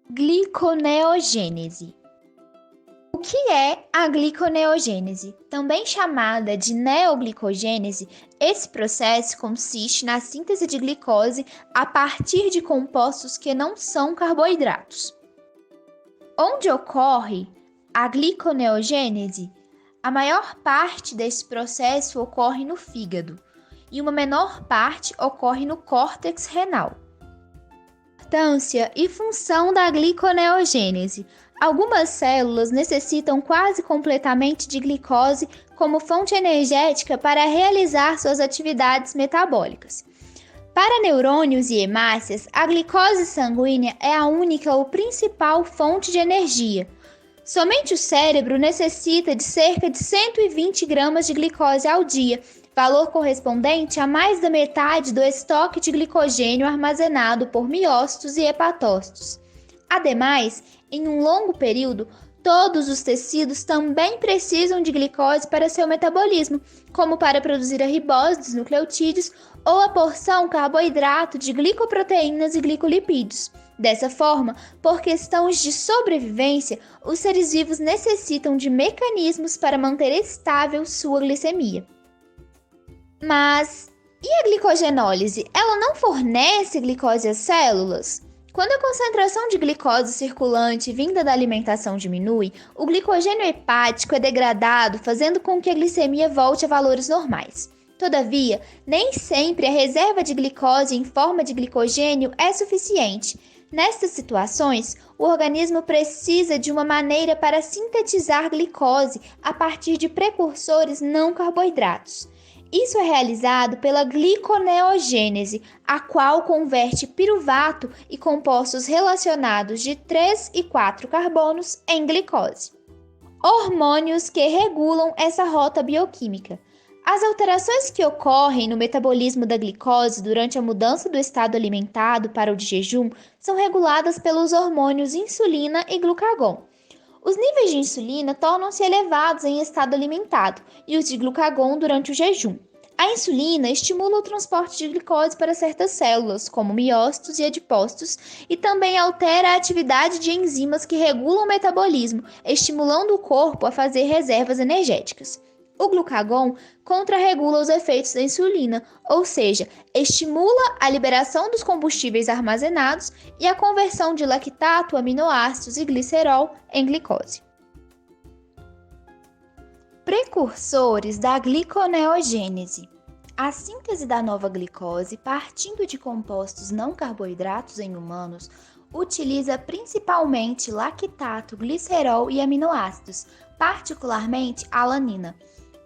Gliconeogênese. O que é a gliconeogênese? Também chamada de neoglicogênese, esse processo consiste na síntese de glicose a partir de compostos que não são carboidratos. Onde ocorre a gliconeogênese? A maior parte desse processo ocorre no fígado e uma menor parte ocorre no córtex renal. Importância e função da gliconeogênese. Algumas células necessitam quase completamente de glicose como fonte energética para realizar suas atividades metabólicas. Para neurônios e hemácias, a glicose sanguínea é a única ou principal fonte de energia. Somente o cérebro necessita de cerca de 120 gramas de glicose ao dia, valor correspondente a mais da metade do estoque de glicogênio armazenado por miócitos e hepatócitos. Ademais, em um longo período, todos os tecidos também precisam de glicose para seu metabolismo, como para produzir a ribose dos nucleotídeos ou a porção carboidrato de glicoproteínas e glicolipídios. Dessa forma, por questões de sobrevivência, os seres vivos necessitam de mecanismos para manter estável sua glicemia. Mas e a glicogenólise? Ela não fornece glicose às células? Quando a concentração de glicose circulante vinda da alimentação diminui, o glicogênio hepático é degradado, fazendo com que a glicemia volte a valores normais. Todavia, nem sempre a reserva de glicose em forma de glicogênio é suficiente. Nestas situações, o organismo precisa de uma maneira para sintetizar glicose a partir de precursores não carboidratos. Isso é realizado pela gliconeogênese, a qual converte piruvato e compostos relacionados de 3 e 4 carbonos em glicose. Hormônios que regulam essa rota bioquímica. As alterações que ocorrem no metabolismo da glicose durante a mudança do estado alimentado para o de jejum são reguladas pelos hormônios insulina e glucagon. Os níveis de insulina tornam-se elevados em estado alimentado e os de glucagon durante o jejum. A insulina estimula o transporte de glicose para certas células, como miócitos e adipócitos, e também altera a atividade de enzimas que regulam o metabolismo, estimulando o corpo a fazer reservas energéticas. O glucagon contrarregula os efeitos da insulina, ou seja, estimula a liberação dos combustíveis armazenados e a conversão de lactato, aminoácidos e glicerol em glicose. Precursores da gliconeogênese. A síntese da nova glicose, partindo de compostos não carboidratos em humanos, utiliza principalmente lactato, glicerol e aminoácidos, particularmente alanina.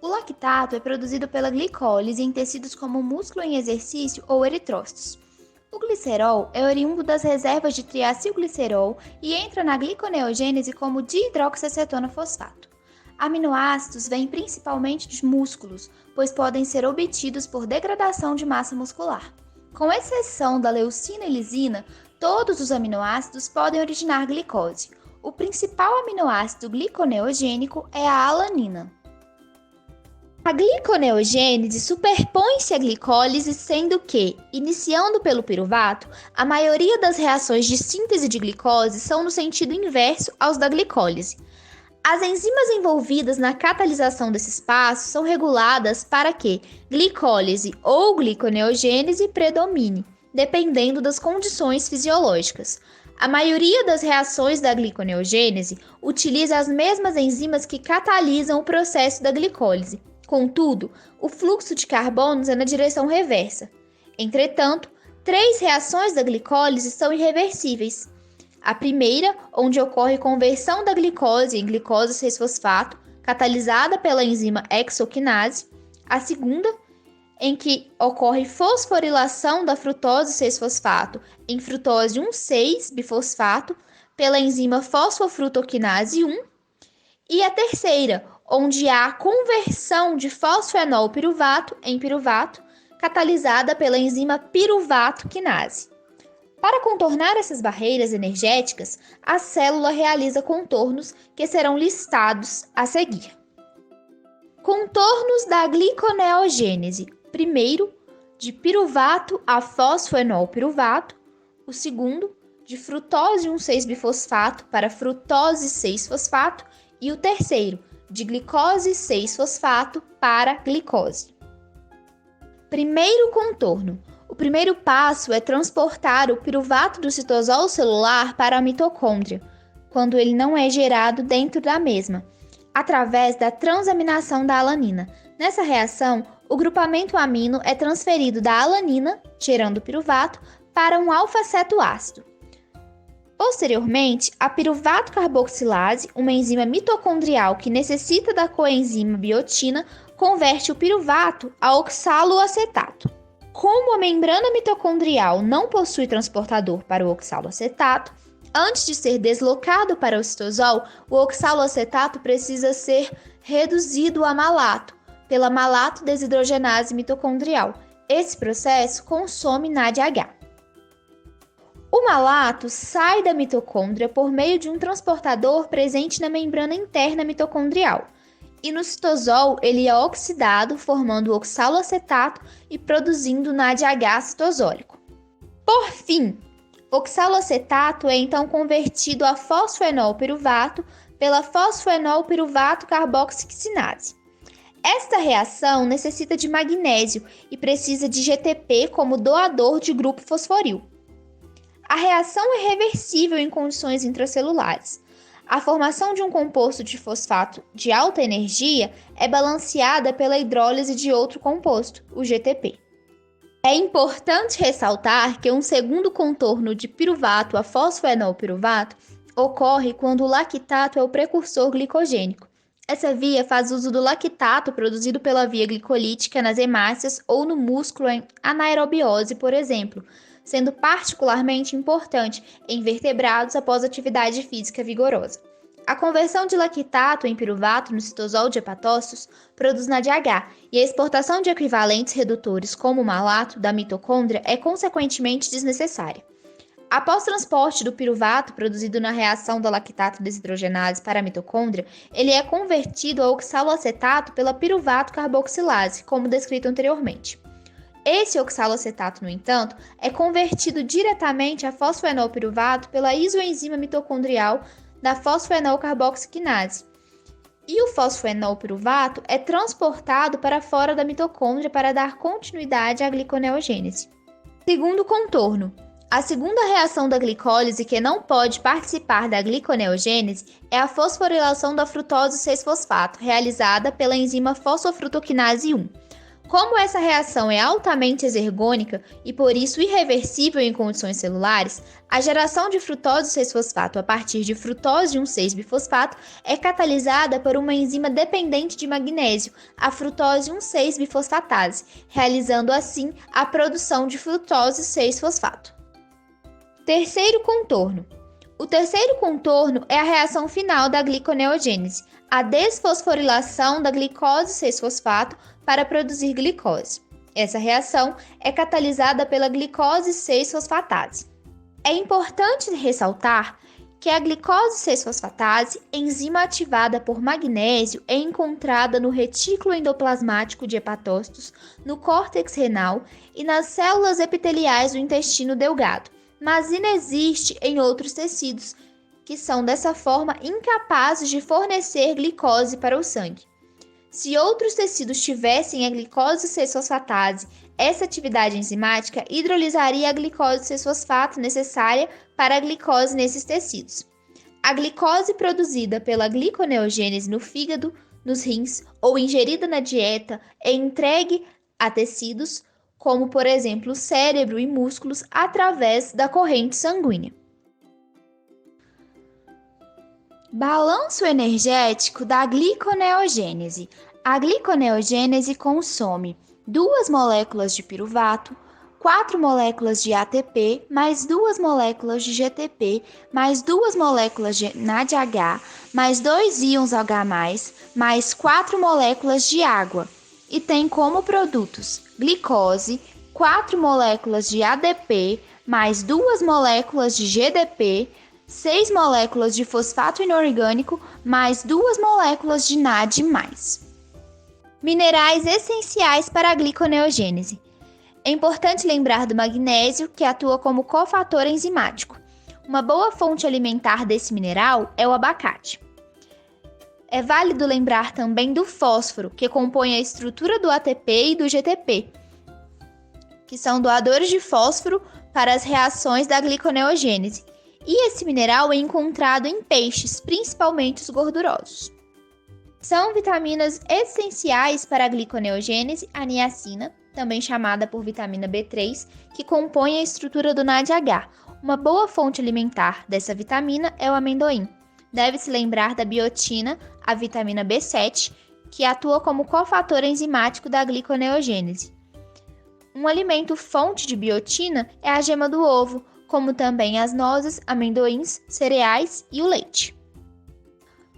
O lactato é produzido pela glicólise em tecidos como o músculo em exercício ou eritrócitos. O glicerol é oriundo das reservas de triacilglicerol e entra na gliconeogênese como dihidroxiacetona fosfato. Aminoácidos vêm principalmente dos músculos, pois podem ser obtidos por degradação de massa muscular. Com exceção da leucina e lisina, todos os aminoácidos podem originar glicose. O principal aminoácido gliconeogênico é a alanina. A gliconeogênese superpõe-se à glicólise, sendo que, iniciando pelo piruvato, a maioria das reações de síntese de glicose são no sentido inverso aos da glicólise. As enzimas envolvidas na catalisação desses passos são reguladas para que glicólise ou gliconeogênese predomine, dependendo das condições fisiológicas. A maioria das reações da gliconeogênese utiliza as mesmas enzimas que catalisam o processo da glicólise. Contudo, o fluxo de carbonos é na direção reversa. Entretanto, 3 reações da glicólise são irreversíveis. A primeira, onde ocorre conversão da glicose em glicose 6-fosfato, catalisada pela enzima hexoquinase. A segunda, em que ocorre fosforilação da frutose 6-fosfato em frutose 1,6-bifosfato pela enzima fosfofrutoquinase 1. E a terceira, onde há conversão de fosfenol piruvato em piruvato, catalisada pela enzima piruvato quinase. Para contornar essas barreiras energéticas, a célula realiza contornos que serão listados a seguir. Contornos da gliconeogênese. Primeiro, de piruvato a fosfenol piruvato. O segundo, de frutose 1,6-bifosfato para frutose 6-fosfato e o terceiro, de glicose 6-fosfato para glicose. Primeiro contorno. O primeiro passo é transportar o piruvato do citosol celular para a mitocôndria, quando ele não é gerado dentro da mesma, através da transaminação da alanina. Nessa reação, o grupamento amino é transferido da alanina, gerando o piruvato, para um alfa-cetoácido. Posteriormente, a piruvato carboxilase, uma enzima mitocondrial que necessita da coenzima biotina, converte o piruvato a oxaloacetato. Como a membrana mitocondrial não possui transportador para o oxaloacetato, antes de ser deslocado para o citosol, o oxaloacetato precisa ser reduzido a malato, pela malato desidrogenase mitocondrial. Esse processo consome NADH. O malato sai da mitocôndria por meio de um transportador presente na membrana interna mitocondrial. E no citosol, ele é oxidado, formando o oxaloacetato e produzindo NADH citosólico. Por fim, oxaloacetato é então convertido a fosfoenolpiruvato pela fosfoenolpiruvato carboxiccinase. Esta reação necessita de magnésio e precisa de GTP como doador de grupo fosforil. A reação é reversível em condições intracelulares. A formação de um composto de fosfato de alta energia é balanceada pela hidrólise de outro composto, o GTP. É importante ressaltar que um segundo contorno de piruvato a fosfoenolpiruvato ocorre quando o lactato é o precursor glicogênico. Essa via faz uso do lactato produzido pela via glicolítica nas hemácias ou no músculo em anaerobiose, por exemplo, sendo particularmente importante em vertebrados após atividade física vigorosa. A conversão de lactato em piruvato no citosol de hepatócitos produz NADH, e a exportação de equivalentes redutores como o malato da mitocôndria é consequentemente desnecessária. Após transporte do piruvato produzido na reação da lactato desidrogenase para a mitocôndria, ele é convertido a oxaloacetato pela piruvato carboxilase, como descrito anteriormente. Esse oxaloacetato, no entanto, é convertido diretamente a fosfoenolpiruvato pela isoenzima mitocondrial da fosfoenolcarboxicnase. E o fosfoenolpiruvato é transportado para fora da mitocôndria para dar continuidade à gliconeogênese. Segundo contorno. A segunda reação da glicólise que não pode participar da gliconeogênese é a fosforilação da frutose 6-fosfato, realizada pela enzima fosfofrutoquinase 1. Como essa reação é altamente exergônica e por isso irreversível em condições celulares, a geração de frutose 6-fosfato a partir de frutose 1,6-bifosfato é catalisada por uma enzima dependente de magnésio, a frutose 1,6-bifosfatase, realizando assim a produção de frutose 6-fosfato. Terceiro contorno. O terceiro contorno é a reação final da gliconeogênese, a desfosforilação da glicose 6-fosfato para produzir glicose. Essa reação é catalisada pela glicose 6-fosfatase. É importante ressaltar que a glicose 6-fosfatase, enzima ativada por magnésio, é encontrada no retículo endoplasmático de hepatócitos, no córtex renal e nas células epiteliais do intestino delgado, mas inexiste em outros tecidos, que são dessa forma incapazes de fornecer glicose para o sangue. Se outros tecidos tivessem a glicose 6-fosfatase, essa atividade enzimática hidrolisaria a glicose 6-fosfato necessária para a glicose nesses tecidos. A glicose produzida pela gliconeogênese no fígado, nos rins ou ingerida na dieta é entregue a tecidos, como por exemplo o cérebro e músculos, através da corrente sanguínea. Balanço energético da gliconeogênese. A gliconeogênese consome 2 moléculas de piruvato, 4 moléculas de ATP, mais 2 moléculas de GTP, mais 2 moléculas de NADH, mais 2 íons H+, mais 4 moléculas de água. E tem como produtos glicose, 4 moléculas de ADP, mais 2 moléculas de GDP, 6 moléculas de fosfato inorgânico, mais 2 moléculas de NAD+. Minerais essenciais para a gliconeogênese. É importante lembrar do magnésio, que atua como cofator enzimático. Uma boa fonte alimentar desse mineral é o abacate. É válido lembrar também do fósforo, que compõe a estrutura do ATP e do GTP, que são doadores de fósforo para as reações da gliconeogênese. E esse mineral é encontrado em peixes, principalmente os gordurosos. São vitaminas essenciais para a gliconeogênese a niacina, também chamada por vitamina B3, que compõe a estrutura do NADH. Uma boa fonte alimentar dessa vitamina é o amendoim. Deve-se lembrar da biotina, a vitamina B7, que atua como cofator enzimático da gliconeogênese. Um alimento fonte de biotina é a gema do ovo, como também as nozes, amendoins, cereais e o leite.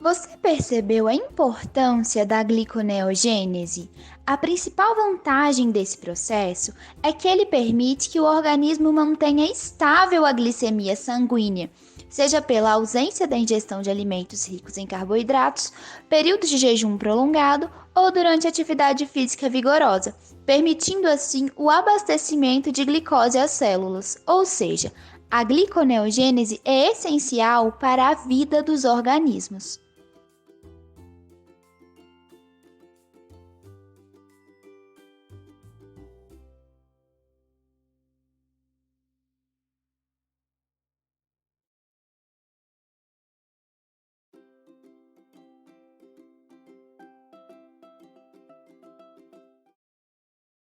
Você percebeu a importância da gliconeogênese? A principal vantagem desse processo é que ele permite que o organismo mantenha estável a glicemia sanguínea, seja pela ausência da ingestão de alimentos ricos em carboidratos, períodos de jejum prolongado ou durante atividade física vigorosa, permitindo assim o abastecimento de glicose às células, ou seja, a gliconeogênese é essencial para a vida dos organismos.